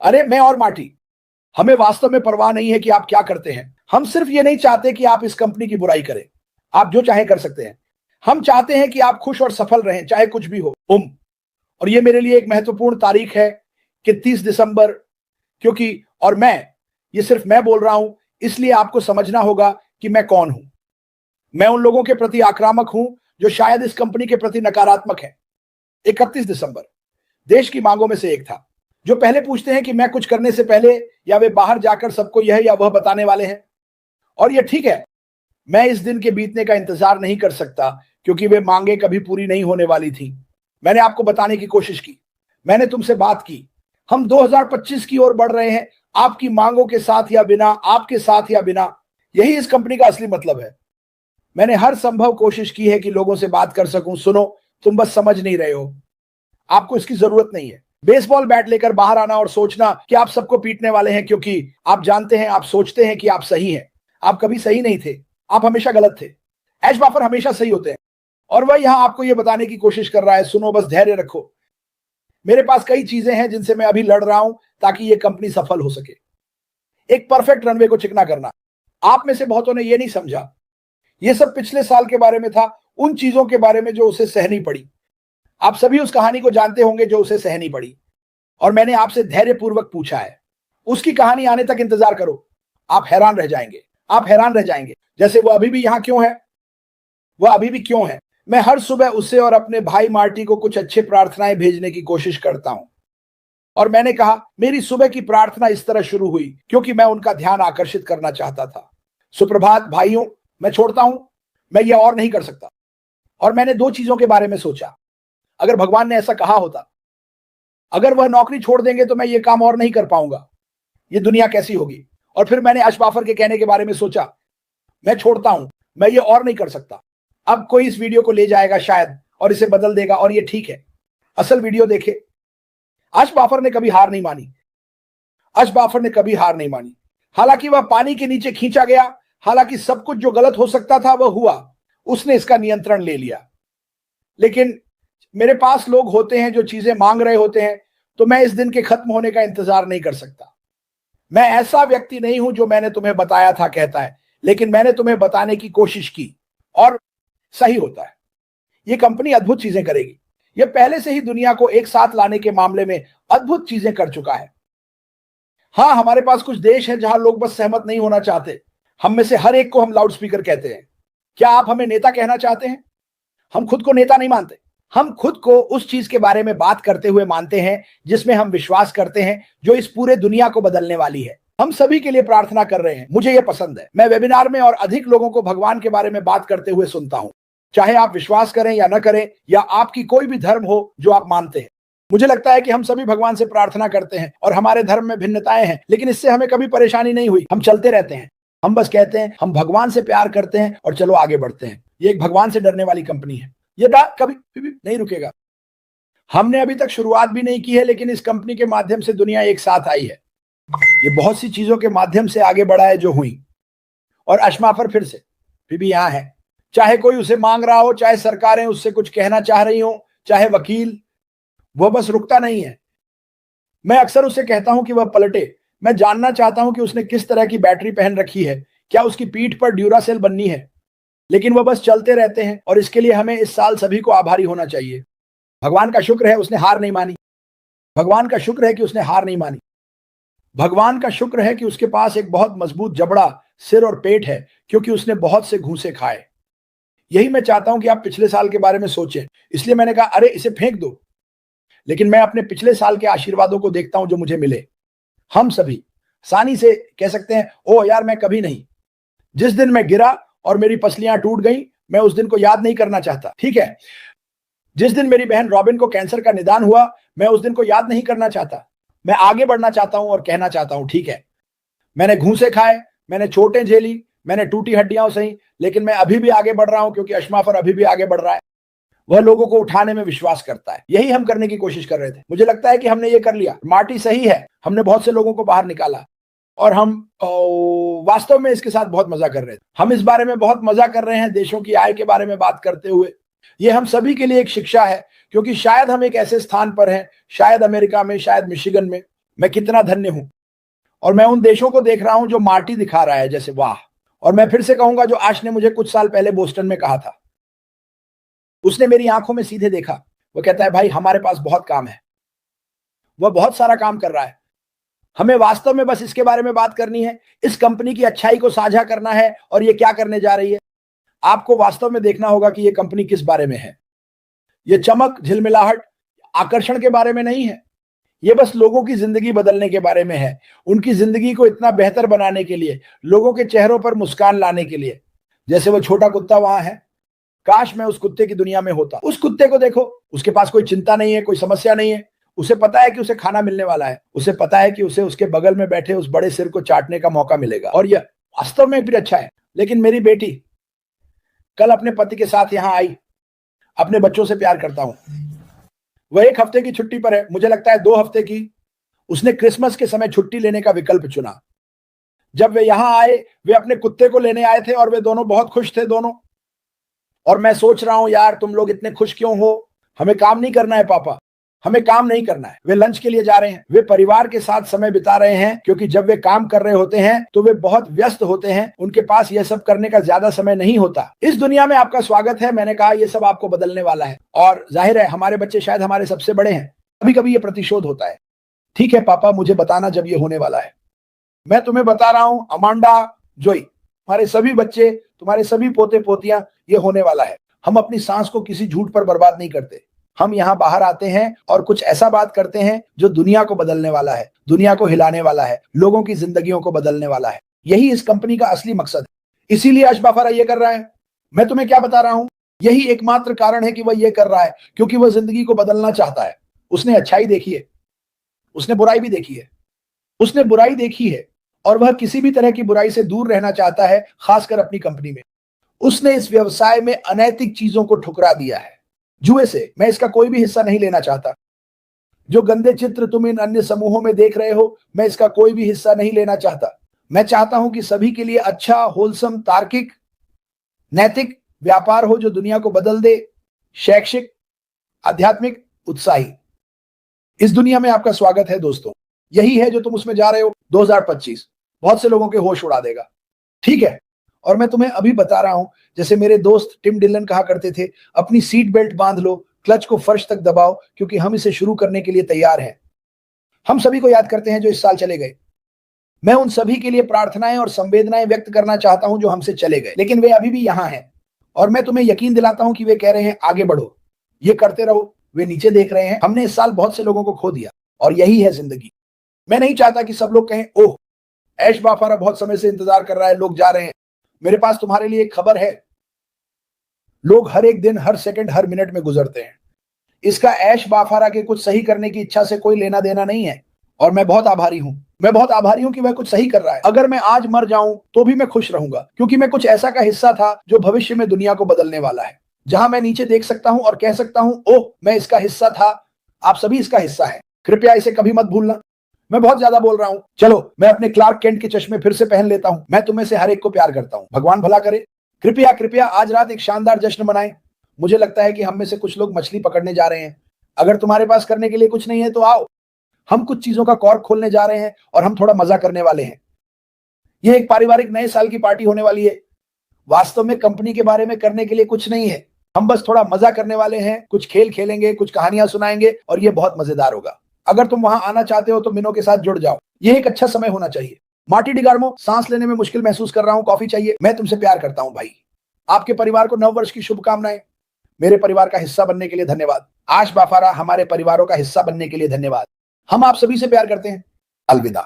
अरे मैं और मार्टी, हमें वास्तव में परवाह नहीं है कि आप क्या करते हैं। हम सिर्फ ये नहीं चाहते कि आप इस कंपनी की बुराई करें। आप जो चाहे कर सकते हैं। हम चाहते हैं कि आप खुश और सफल रहें, चाहे कुछ भी हो। और ये मेरे लिए एक महत्वपूर्ण तारीख है कि 30 दिसंबर, क्योंकि और ये सिर्फ मैं बोल रहा हूं, इसलिए आपको समझना होगा कि मैं कौन हूं। मैं उन लोगों के प्रति आक्रामक हूं जो शायद इस कंपनी के प्रति नकारात्मक हैं। 31 दिसंबर देश की मांगों में से एक था। जो पहले पूछते हैं कि मैं कुछ करने से पहले या वे बाहर जाकर सबको यह या वह बताने वाले हैं। और यह ठीक है, मैं इस दिन के बीतने का इंतजार नहीं कर सकता, क्योंकि वे मांगे कभी पूरी नहीं होने वाली थी। मैंने आपको बताने की कोशिश की, मैंने तुमसे बात की। हम 2025 की ओर बढ़ रहे हैं, आपकी मांगों के साथ या बिना, आपके साथ या बिना। यही इस कंपनी का असली मतलब है। मैंने हर संभव कोशिश की है कि लोगों से बात कर सकूं। सुनो, तुम बस समझ नहीं रहे हो। आपको इसकी जरूरत नहीं है बेसबॉल बैट लेकर बाहर आना और सोचना कि आप सबको पीटने वाले हैं, क्योंकि आप जानते हैं, आप सोचते हैं कि आप सही हैं। आप कभी सही नहीं थे, आप हमेशा गलत थे। एश बाफर हमेशा सही होते हैं और वह यहां आपको यह बताने की कोशिश कर रहा है। सुनो, बस धैर्य रखो। मेरे पास कई चीजें हैं जिनसे मैं अभी लड़ रहा हूं ताकि यह कंपनी सफल हो सके। एक परफेक्ट रनवे को चिकना करना। आप में से बहुतों ने यह नहीं समझा। यह सब पिछले साल के बारे में था, उन चीजों के बारे में जो उसे सहनी पड़ी। आप सभी उस कहानी को जानते होंगे जो उसे सहनी पड़ी, और मैंने आपसे धैर्यपूर्वक पूछा है। उसकी कहानी आने तक इंतजार करो। आप हैरान रह जाएंगे, आप हैरान रह जाएंगे। जैसे वो अभी भी यहां क्यों है, वह अभी भी क्यों है। मैं हर सुबह उसे और अपने भाई मार्टी को कुछ अच्छे प्रार्थनाएं भेजने की कोशिश करता हूं। और मैंने कहा, मेरी सुबह की प्रार्थना इस तरह शुरू हुई क्योंकि मैं उनका ध्यान आकर्षित करना चाहता था। सुप्रभात भाइयों, मैं छोड़ता हूं, मैं यह और नहीं कर सकता। और मैंने दो चीजों के बारे में सोचा। अगर भगवान ने ऐसा कहा होता, अगर वह नौकरी छोड़ देंगे तो मैं ये काम और नहीं कर पाऊंगा, ये दुनिया कैसी होगी। और फिर मैंने एश बाफर के कहने के बारे में सोचा, मैं छोड़ता हूं, मैं ये और नहीं कर सकता। अब कोई इस वीडियो को ले जाएगा शायद और इसे बदल देगा, और ये ठीक है। असल वीडियो देखे। एश बाफर ने कभी हार नहीं मानी। एश बाफर ने कभी हार नहीं मानी। हालांकि वह पानी के नीचे खींचा गया, हालांकि सब कुछ जो गलत हो सकता था वह हुआ, उसने इसका नियंत्रण ले लिया। लेकिन मेरे पास लोग होते हैं जो चीजें मांग रहे होते हैं, तो मैं इस दिन के खत्म होने का इंतजार नहीं कर सकता। मैं ऐसा व्यक्ति नहीं हूं जो मैंने तुम्हें बताया था कहता है, लेकिन मैंने तुम्हें बताने की कोशिश की और सही होता है। यह कंपनी अद्भुत चीजें करेगी। यह पहले से ही दुनिया को एक साथ लाने के मामले में अद्भुत चीजें कर चुका है। हाँ, हमारे पास कुछ देश हैं जहां लोग बस सहमत नहीं होना चाहते। हम में से हर एक को हम लाउड स्पीकर कहते हैं। क्या आप हमें नेता कहना चाहते हैं? हम खुद को नेता नहीं मानते। हम खुद को उस चीज के बारे में बात करते हुए मानते हैं जिसमें हम विश्वास करते हैं, जो इस पूरे दुनिया को बदलने वाली है। हम सभी के लिए प्रार्थना कर रहे हैं। मुझे यह पसंद है। मैं वेबिनार में और अधिक लोगों को भगवान के बारे में बात करते हुए सुनता हूं, चाहे आप विश्वास करें या न करें, या आपकी कोई भी धर्म हो जो आप मानते हैं। मुझे लगता है कि हम सभी भगवान से प्रार्थना करते हैं और हमारे धर्म में भिन्नताएं हैं, लेकिन इससे हमें कभी परेशानी नहीं हुई। हम चलते रहते हैं। हम बस कहते हैं हम भगवान से प्यार करते हैं और चलो आगे बढ़ते हैं। ये एक भगवान से डरने वाली कंपनी है। ये कभी भी नहीं रुकेगा। हमने अभी तक शुरुआत भी नहीं की है, लेकिन इस कंपनी के माध्यम से दुनिया एक साथ आई है। ये बहुत सी चीजों के माध्यम से आगे बढ़ा है जो हुई। और एश बाफर फिर भी यहां है। चाहे कोई उसे मांग रहा हो, चाहे सरकारें उससे कुछ कहना चाह रही हो, चाहे वकील, वह बस रुकता नहीं है। मैं अक्सर उसे कहता हूं कि वह पलटे। मैं जानना चाहता हूं कि उसने किस तरह की बैटरी पहन रखी है, क्या उसकी पीठ पर ड्यूरासेल बननी है। लेकिन वह बस चलते रहते हैं, और इसके लिए हमें इस साल सभी को आभारी होना चाहिए। भगवान का शुक्र है उसने हार नहीं मानी। भगवान का शुक्र है कि उसने हार नहीं मानी। भगवान का शुक्र है कि उसके पास एक बहुत मजबूत जबड़ा, सिर और पेट है, क्योंकि उसने बहुत से घूंसे खाए। यही मैं चाहता हूं कि आप पिछले साल के बारे में सोचें। इसलिए मैंने कहा, अरे इसे फेंक दो। लेकिन मैं अपने पिछले साल के आशीर्वादों को देखता हूं जो मुझे मिले। हम सभी आसानी से कह सकते हैं, ओ यार मैं कभी नहीं। जिस दिन मैं गिरा और मेरी पसलियां टूट गई, मैं उस दिन को याद नहीं करना चाहता, ठीक है। जिस दिन मेरी बहन रॉबिन को कैंसर का निदान हुआ, मैं उस दिन को याद नहीं करना चाहता। मैं आगे बढ़ना चाहता हूं और कहना चाहता हूं, ठीक है, मैंने घूंसे खाए, मैंने चोटें झेली, मैंने टूटी हड्डियां सही, लेकिन मैं अभी भी आगे बढ़ रहा हूं, क्योंकि एश बाफर अभी भी आगे बढ़ रहा है। वह लोगों को उठाने में विश्वास करता है। यही हम करने की कोशिश कर रहे थे। मुझे लगता है कि हमने ये कर लिया। मार्टी सही है, हमने बहुत से लोगों को बाहर निकाला, और हम वास्तव में इसके साथ बहुत मजा कर रहे थे। हम इस बारे में बहुत मजा कर रहे हैं, देशों की आय के बारे में बात करते हुए। ये हम सभी के लिए एक शिक्षा है, क्योंकि शायद हम एक ऐसे स्थान पर हैं, शायद अमेरिका में, शायद मिशिगन में, मैं कितना धन्य हूं। और मैं उन देशों को देख रहा हूं जो मार्टी दिखा रहा है, जैसे वाह। और मैं फिर से कहूंगा, जो आश ने मुझे कुछ साल पहले बोस्टन में कहा था, उसने मेरी आंखों में सीधे देखा। वो कहता है, भाई हमारे पास बहुत काम है। वह बहुत सारा काम कर रहा है। हमें वास्तव में बस इसके बारे में बात करनी है, इस कंपनी की अच्छाई को साझा करना है और ये क्या करने जा रही है। आपको वास्तव में देखना होगा कि ये कंपनी किस बारे में है। ये चमक, झिलमिलाहट, आकर्षण के बारे में नहीं है। ये बस लोगों की जिंदगी बदलने के बारे में है, उनकी जिंदगी को इतना बेहतर बनाने के लिए, लोगों के चेहरों पर मुस्कान लाने के लिए। जैसे वो छोटा कुत्ता वहां है, काश मैं उस कुत्ते की दुनिया में होता। उस कुत्ते को देखो, उसके पास कोई चिंता नहीं है, कोई समस्या नहीं है। उसे पता है कि उसे खाना मिलने वाला है, उसे पता है कि उसे उसके बगल में बैठे उस बड़े सिर को चाटने का मौका मिलेगा, और यह वास्तव में भी अच्छा है। लेकिन मेरी बेटी कल अपने पति के साथ यहां आई, अपने बच्चों से प्यार करता हूं। वह 1 हफ्ते की छुट्टी पर है, मुझे लगता है 2 हफ्ते की। उसने क्रिसमस के समय छुट्टी लेने का विकल्प चुना। जब वे यहां आए, वे अपने कुत्ते को लेने आए थे और वे दोनों बहुत खुश थे, दोनों। और मैं सोच रहा हूं, यार तुम लोग इतने खुश क्यों हो? हमें काम नहीं करना है पापा, हमें काम नहीं करना है। वे लंच के लिए जा रहे हैं, वे परिवार के साथ समय बिता रहे हैं, क्योंकि जब वे काम कर रहे होते हैं तो वे बहुत व्यस्त होते हैं, उनके पास यह सब करने का ज्यादा समय नहीं होता। इस दुनिया में आपका स्वागत है। मैंने कहा यह सब आपको बदलने वाला है, और जाहिर है हमारे बच्चे शायद हमारे सबसे बड़े हैं। कभी कभी ये प्रतिशोध होता है। ठीक है पापा, मुझे बताना जब ये होने वाला है। मैं तुम्हें बता रहा हूं, अमांडा, जोई, तुम्हारे सभी बच्चे, तुम्हारे सभी पोते पोतियां, ये होने वाला है। हम अपनी सांस को किसी झूठ पर बर्बाद नहीं करते। हम यहाँ बाहर आते हैं और कुछ ऐसा बात करते हैं जो दुनिया को बदलने वाला है, दुनिया को हिलाने वाला है, लोगों की जिंदगियों को बदलने वाला है। यही इस कंपनी का असली मकसद है। इसीलिए अशबाफारा ये कर रहा है। मैं तुम्हें क्या बता रहा हूं, यही एकमात्र कारण है कि वह ये कर रहा है, क्योंकि वह जिंदगी को बदलना चाहता है। उसने अच्छाई देखी है, उसने बुराई भी देखी है। उसने बुराई देखी है और वह किसी भी तरह की बुराई से दूर रहना चाहता है, खासकर अपनी कंपनी में। उसने इस व्यवसाय में अनैतिक चीजों को ठुकरा दिया है। जुए से मैं इसका कोई भी हिस्सा नहीं लेना चाहता। जो गंदे चित्र तुम इन अन्य समूहों में देख रहे हो, मैं इसका कोई भी हिस्सा नहीं लेना चाहता। मैं चाहता हूं कि सभी के लिए अच्छा, होलसम, तार्किक, नैतिक व्यापार हो जो दुनिया को बदल दे, शैक्षिक, आध्यात्मिक, उत्साही। इस दुनिया में आपका स्वागत है दोस्तों। यही है जो तुम उसमें जा रहे हो। 2025 बहुत से लोगों के होश उड़ा देगा। ठीक है, और मैं तुम्हें अभी बता रहा हूं, जैसे मेरे दोस्त टिम डिलन कहा करते थे, अपनी सीट बेल्ट बांध लो, क्लच को फर्श तक दबाओ, क्योंकि हम इसे शुरू करने के लिए तैयार हैं। हम सभी को याद करते हैं जो इस साल चले गए। मैं उन सभी के लिए प्रार्थनाएं और संवेदनाएं व्यक्त करना चाहता हूं जो हमसे चले गए, लेकिन वे अभी भी यहां हैं। और मैं तुम्हें यकीन दिलाता हूं कि वे कह रहे हैं, आगे बढ़ो, ये करते रहो। वे नीचे देख रहे हैं। हमने इस साल बहुत से लोगों को खो दिया, और यही है जिंदगी। मैं नहीं चाहता कि सब लोग कहें, ओह ऐश बाफारा बहुत समय से इंतजार कर रहा है, लोग जा रहे हैं। मेरे पास तुम्हारे लिए एक खबर है, लोग हर एक दिन, हर सेकंड, हर मिनट में गुजरते हैं। इसका ऐश बाफारा के कुछ सही करने की इच्छा से कोई लेना देना नहीं है, और मैं बहुत आभारी हूं। मैं बहुत आभारी हूं कि वह कुछ सही कर रहा है। अगर मैं आज मर जाऊं तो भी मैं खुश रहूंगा, क्योंकि मैं कुछ ऐसा का हिस्सा था जो भविष्य में दुनिया को बदलने वाला है। जहां मैं नीचे देख सकता हूं और कह सकता हूं, ओह मैं इसका हिस्सा था। आप सभी इसका हिस्सा हैं। कृपया इसे कभी मत भूलना। मैं बहुत ज्यादा बोल रहा हूं। चलो मैं अपने क्लार्क केंट के चश्मे फिर से पहन लेता हूं। मैं तुम्हें से हर एक को प्यार करता हूं। भगवान भला करे। कृपया कृपया आज रात एक शानदार जश्न मनाएं। मुझे लगता है कि हम में से कुछ लोग मछली पकड़ने जा रहे हैं। अगर तुम्हारे पास करने के लिए कुछ नहीं है तो आओ, हम कुछ चीजों का कॉर्क खोलने जा रहे हैं और हम थोड़ा मजा करने वाले हैं। यह एक पारिवारिक नए साल की पार्टी होने वाली है। वास्तव में कंपनी के बारे में करने के लिए कुछ नहीं है। हम बस थोड़ा मजा करने वाले हैं, कुछ खेल खेलेंगे, कुछ कहानियां सुनाएंगे, और यह बहुत मजेदार होगा। अगर तुम वहां आना चाहते हो तो मिनो के साथ जुड़ जाओ। यह एक अच्छा समय होना चाहिए। मार्टी डिगार्मो, सांस लेने में मुश्किल महसूस कर रहा हूं, कॉफी चाहिए। मैं तुमसे प्यार करता हूं भाई। आपके परिवार को नव वर्ष की शुभकामनाएं। मेरे परिवार का हिस्सा बनने के लिए धन्यवाद। आश बाफारा, हमारे परिवारों का हिस्सा बनने के लिए धन्यवाद। हम आप सभी से प्यार करते हैं। अलविदा।